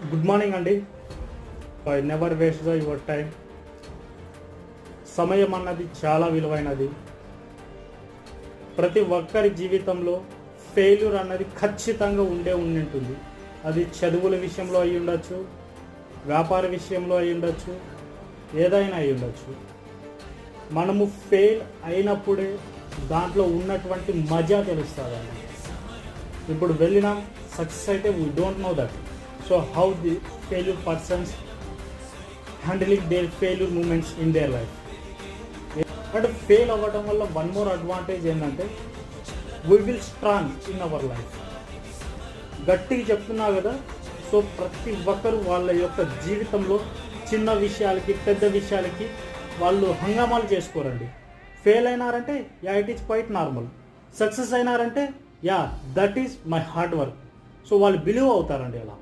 Good morning అండి. I never waste your time. సమయం అన్నది చాలా విలువైనది. ప్రతి ఒక్కరి జీవితంలో ఫెయిల్యూర్ అన్నది ఖచ్చితంగా ఉంటుంది. అది చదువుల విషయంలో అయి ఉండొచ్చు, వ్యాపార విషయంలో అయి ఉండొచ్చు, ఏదైనా అయి ఉండొచ్చు. మనము ఫెయిల్ అయినప్పుడే దాంట్లో ఉన్నటువంటి మజా తెలుస్తుంది. ఇప్పుడు వెళ్ళిన సక్సెస్ అయితే we don't know that. So how the failure persons handling their failure moments in their life. But fail అవ్వడం వల్ల వన్ మోర్ అడ్వాంటేజ్ ఏంటంటే we will strong in our life. గట్టిగా చెప్తున్నా కదా. సో ప్రతి ఒక్కరు వాళ్ళ యొక్క జీవితంలో చిన్న విషయాలకి పెద్ద విషయాలకి వాళ్ళు హంగామాలు చేసుకోరండి. ఫెయిల్ అయినారంటే yeah it is quite normal. Success అయినారంటే yeah that is my hard work. So వాళ్ళు బిలీవ్ అవుతారండి అలా.